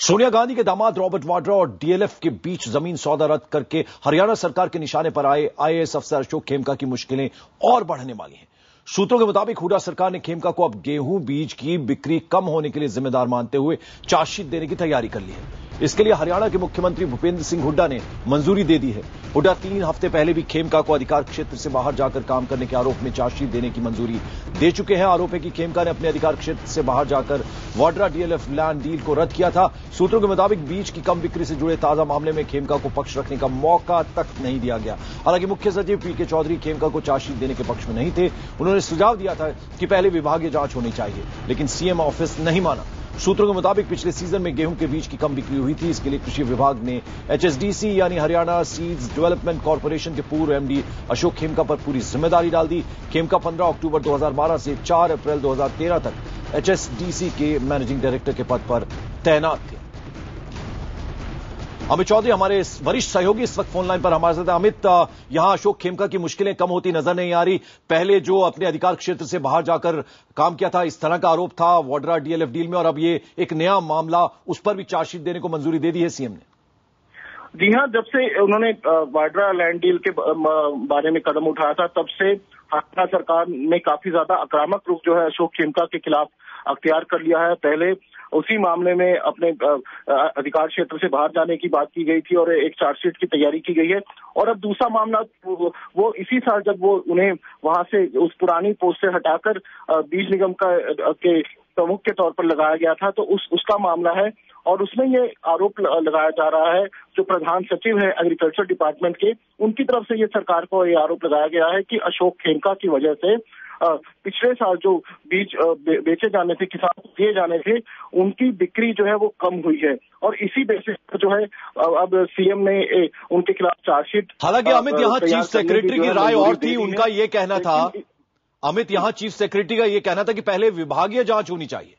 सोनिया गांधी के दामाद रॉबर्ट वाड्रा और डीएलएफ के बीच जमीन सौदा रद्द करके हरियाणा सरकार के निशाने पर आए आईएएस अफसर अशोक खेमका की मुश्किलें और बढ़ने वाली हैं। सूत्रों के मुताबिक हुड्डा सरकार ने खेमका को अब गेहूं बीज की बिक्री कम होने के लिए जिम्मेदार मानते हुए चार्जशीट देने की तैयारी कर ली है। इसके लिए हरियाणा के मुख्यमंत्री भूपेंद्र सिंह हुड्डा ने मंजूरी दे दी है। हुड्डा 3 हफ्ते पहले भी खेमका को अधिकार क्षेत्र से बाहर जाकर काम करने के आरोप में चार्जशीट देने की मंजूरी दे चुके हैं। आरोप है कि खेमका ने अपने अधिकार क्षेत्र से बाहर जाकर वाड्रा डीएलएफ लैंड डील को रद्द किया था। सूत्रों के मुताबिक बीज की कम बिक्री से जुड़े ताजा मामले में खेमका को पक्ष रखने का मौका तक नहीं दिया गया। हालांकि मुख्य सचिव पीके चौधरी खेमका को चार्जशीट देने के पक्ष में नहीं थे। उन्होंने सुझाव दिया था कि पहले विभागीय जांच होनी चाहिए, लेकिन सीएम ऑफिस नहीं माना। सूत्रों के मुताबिक पिछले सीजन में गेहूं के बीज की कम बिक्री हुई थी। इसके लिए कृषि विभाग ने एचएसडीसी यानी हरियाणा सीड्स डेवलपमेंट कॉर्पोरेशन के पूर्व एमडी अशोक खेमका पर पूरी जिम्मेदारी डाल दी। खेमका 15 अक्टूबर 2012 से 4 अप्रैल 2013 तक एचएसडीसी के मैनेजिंग डायरेक्टर के पद पर तैनात थे। अमित चौधरी हमारे वरिष्ठ सहयोगी इस वक्त फोन लाइन पर हमारे साथ हैं। अमित, यहां अशोक खेमका की मुश्किलें कम होती नजर नहीं आ रही। पहले जो अपने अधिकार क्षेत्र से बाहर जाकर काम किया था, इस तरह का आरोप था वाड्रा डीएलएफ डील में, और अब ये एक नया मामला, उस पर भी चार्जशीट देने को मंजूरी दे दी है सीएम ने। जी हां, जब से उन्होंने वाड्रा लैंड डील के बारे में कदम उठाया था, तब से हरियाणा सरकार ने काफी ज्यादा आक्रामक रुख जो है अशोक खेमका के खिलाफ अख्तियार कर लिया है। पहले उसी मामले में अपने अधिकार क्षेत्र से बाहर जाने की बात की गई थी और एक चार्जशीट की तैयारी की गई है। और अब दूसरा मामला वो इसी साल जब वो उन्हें वहां से उस पुरानी पोस्ट से हटाकर बीज निगम के प्रमुख के तौर पर लगाया गया था, तो उसका मामला है। और उसमें ये आरोप लगाया जा रहा है, जो प्रधान सचिव है एग्रीकल्चर डिपार्टमेंट के, उनकी तरफ से ये सरकार को ये आरोप लगाया गया है कि अशोक खेमका की वजह से पिछले साल जो बीज बेचे जाने थे, किसान को दिए जाने थे, उनकी बिक्री जो है वो कम हुई है। और इसी बेसिस पर जो है अब सीएम ने उनके खिलाफ चार्जशीट। हालांकि अमित, यहाँ चीफ सेक्रेटरी की राय और थी, उनका ये कहना था, अमित, यहाँ चीफ सेक्रेटरी का ये कहना था कि पहले विभागीय जांच होनी चाहिए।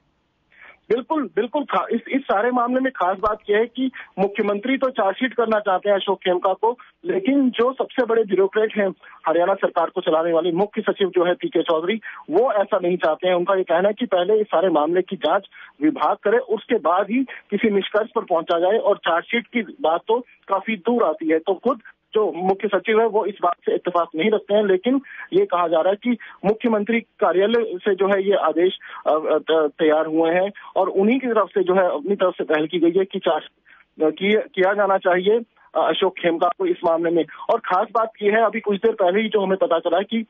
बिल्कुल बिल्कुल, इस सारे मामले में खास बात यह है कि मुख्यमंत्री तो चार्जशीट करना चाहते हैं अशोक खेमका को, लेकिन जो सबसे बड़े ब्यूरोक्रेट हैं हरियाणा सरकार को चलाने वाले मुख्य सचिव जो है पीके चौधरी, वो ऐसा नहीं चाहते हैं। उनका ये कहना है कि पहले इस सारे मामले की जांच विभाग करे, उसके बाद ही किसी निष्कर्ष पर पहुंचा जाए। और चार्जशीट की बात तो काफी दूर आती है। तो खुद जो मुख्य सचिव है वो इस बात से इत्तेफाक नहीं रखते हैं, लेकिन ये कहा जा रहा है कि मुख्यमंत्री कार्यालय से जो है ये आदेश तैयार हुए हैं और उन्हीं की तरफ से जो है अपनी तरफ से पहल की गई है कि किया जाना चाहिए अशोक खेमका को इस मामले में। और खास बात यह है, अभी कुछ देर पहले ही जो हमें पता चला है कि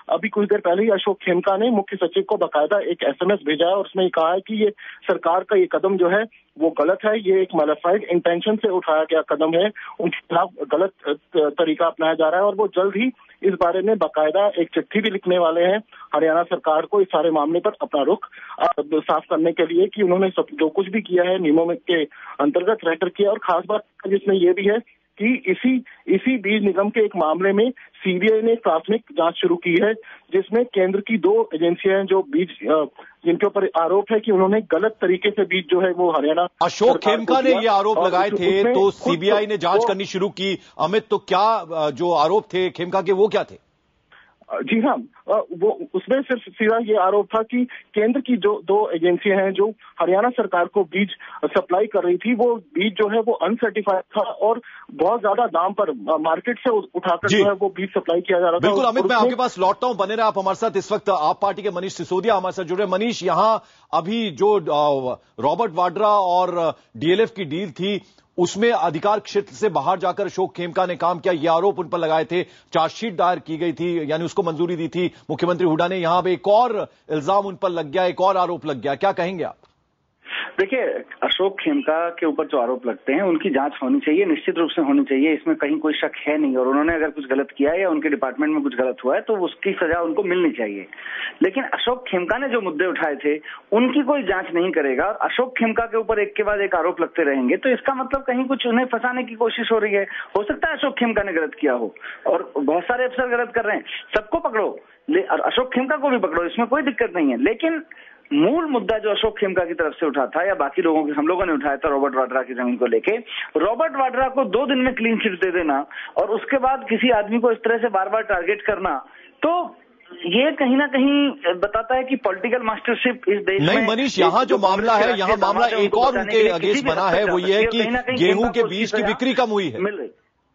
अभी कुछ देर पहले ही अशोक खेमका ने मुख्य सचिव को बाकायदा एक एसएमएस भेजा है और उसमें कहा है कि ये सरकार का ये कदम जो है वो गलत है, ये एक मैलिफाइड इंटेंशन से उठाया गया कदम है, उनके खिलाफ गलत तरीका अपनाया जा रहा है। और वो जल्द ही इस बारे में बाकायदा एक चिट्ठी भी लिखने वाले हैं हरियाणा सरकार को, इस सारे मामले पर अपना रुख साफ करने के लिए कि उन्होंने जो कुछ भी किया है नियमों के अंतर्गत रहकर किया। और खास बात जिसमें यह भी है कि इसी बीज निगम के एक मामले में सीबीआई ने प्राथमिक जांच शुरू की है, जिसमें केंद्र की 2 एजेंसियां हैं जो बीज जिनके ऊपर आरोप है कि उन्होंने गलत तरीके से बीज जो है वो हरियाणा। अशोक खेमका ने ये आरोप लगाए थे, तो सीबीआई ने जांच करनी शुरू की। अमित, तो क्या जो आरोप थे खेमका के वो क्या थे? जी हाँ, वो उसमें सिर्फ सीधा ये आरोप था कि केंद्र की जो 2 एजेंसियां हैं जो हरियाणा सरकार को बीज सप्लाई कर रही थी, वो बीज जो है वो अनसर्टिफाइड था और बहुत ज्यादा दाम पर मार्केट से उठाकर जो है वो बीज सप्लाई किया जा रहा था। बिल्कुल अमित, मैं आपके पास लौटता हूं, बने रहे आप हमारे साथ। इस वक्त आप पार्टी के मनीष सिसोदिया हमारे साथ जुड़े। मनीष, यहां अभी जो रॉबर्ट वाड्रा और डीएलएफ की डील थी, उसमें अधिकार क्षेत्र से बाहर जाकर अशोक खेमका ने काम किया, ये आरोप उन पर लगाए थे। चार्जशीट दायर की गई थी, यानी उसको मंजूरी दी थी मुख्यमंत्री हुड्डा ने। यहां पे एक और इल्जाम उन पर लग गया, एक और आरोप लग गया, क्या कहेंगे आप? देखिए, अशोक खेमका के ऊपर जो आरोप लगते हैं उनकी जांच होनी चाहिए, निश्चित रूप से होनी चाहिए, इसमें कहीं कोई शक है नहीं। और उन्होंने अगर कुछ गलत किया है या उनके डिपार्टमेंट में कुछ गलत हुआ है तो उसकी सजा उनको मिलनी चाहिए। लेकिन अशोक खेमका ने जो मुद्दे उठाए थे उनकी कोई जांच नहीं करेगा और अशोक खेमका के ऊपर एक के बाद एक आरोप लगते रहेंगे, तो इसका मतलब कहीं कुछ उन्हें फंसाने की कोशिश हो रही है। हो सकता है अशोक खेमका ने गलत किया हो और बहुत सारे अफसर गलत कर रहे हैं, सबको पकड़ो, अशोक खेमका को भी पकड़ो, इसमें कोई दिक्कत नहीं है। लेकिन मूल मुद्दा जो अशोक खेमका की तरफ से उठा था या बाकी लोगों के हम लोगों ने उठाया था रॉबर्ट वाड्रा की जमीन को लेके, रॉबर्ट वाड्रा को 2 दिन में क्लीन चिट दे देना और उसके बाद किसी आदमी को इस तरह से बार बार टारगेट करना, तो ये कहीं ना कहीं बताता है कि पॉलिटिकल मास्टरशिप इस देश में नहीं मनीष, यहाँ जो मामला है, यहाँ मामला एक और उनके अगेंस्ट बना है, वो ये है कि गेहूं के बीज की बिक्री कम हुई है।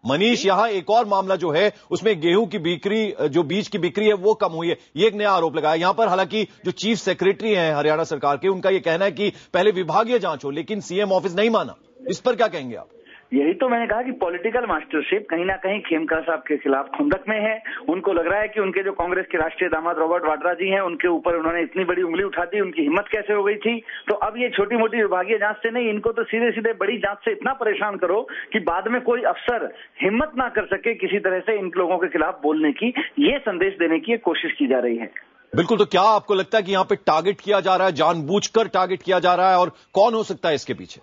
मनीष, यहाँ एक और मामला जो है उसमें गेहूं की बिक्री, जो बीज की बिक्री है वो कम हुई है, ये एक नया आरोप लगाया यहां पर। हालांकि जो चीफ सेक्रेटरी हैं हरियाणा सरकार के, उनका ये कहना है कि पहले विभागीय जांच हो, लेकिन सीएम ऑफिस नहीं माना। इस पर क्या कहेंगे आप? यही तो मैंने कहा कि पॉलिटिकल मास्टरशिप कहीं ना कहीं खेमका साहब के खिलाफ खुंदक में है। उनको लग रहा है कि उनके जो कांग्रेस के राष्ट्रीय दामाद रॉबर्ट वाड्रा जी हैं, उनके ऊपर उन्होंने इतनी बड़ी उंगली उठा दी, उनकी हिम्मत कैसे हो गई थी। तो अब ये छोटी मोटी विभागीय जांच से नहीं, इनको तो सीधे सीधे बड़ी जांच से इतना परेशान करो कि बाद में कोई अफसर हिम्मत ना कर सके किसी तरह से इन लोगों के खिलाफ बोलने की। ये संदेश देने की कोशिश की जा रही है। बिल्कुल। तो क्या आपको लगता है कि यहाँ पे टारगेट किया जा रहा है, जानबूझकर टारगेट किया जा रहा है, और कौन हो सकता है इसके पीछे?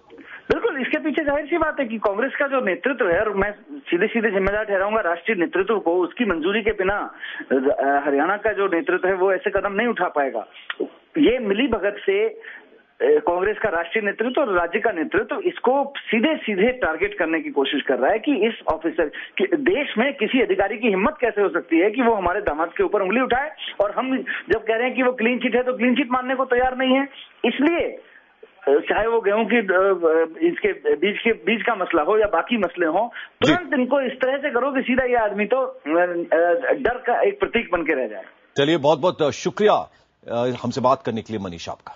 बिल्कुल, इसके पीछे जाहिर सी बात है कि कांग्रेस का जो नेतृत्व है, और मैं सीधे सीधे जिम्मेदार ठहराऊंगा राष्ट्रीय नेतृत्व को, उसकी मंजूरी के बिना हरियाणा का जो नेतृत्व है वो ऐसे कदम नहीं उठा पाएगा। ये मिली भगत से कांग्रेस का राष्ट्रीय नेतृत्व और राज्य का नेतृत्व इसको सीधे सीधे टारगेट करने की कोशिश कर रहा है कि इस ऑफिसर देश में किसी अधिकारी की हिम्मत कैसे हो सकती है कि वो हमारे दामाद के ऊपर उंगली उठाए। और हम जब कह रहे हैं कि वो क्लीन चिट है तो क्लीन चिट मानने को तैयार नहीं है। इसलिए चाहे वो गेहूं की इसके बीज का मसला हो या बाकी मसले हो, तुरंत इनको इस तरह से करो कि सीधा ये आदमी तो डर का एक प्रतीक बन के रह जाए। चलिए, बहुत बहुत शुक्रिया हमसे बात करने के लिए मनीष आपका।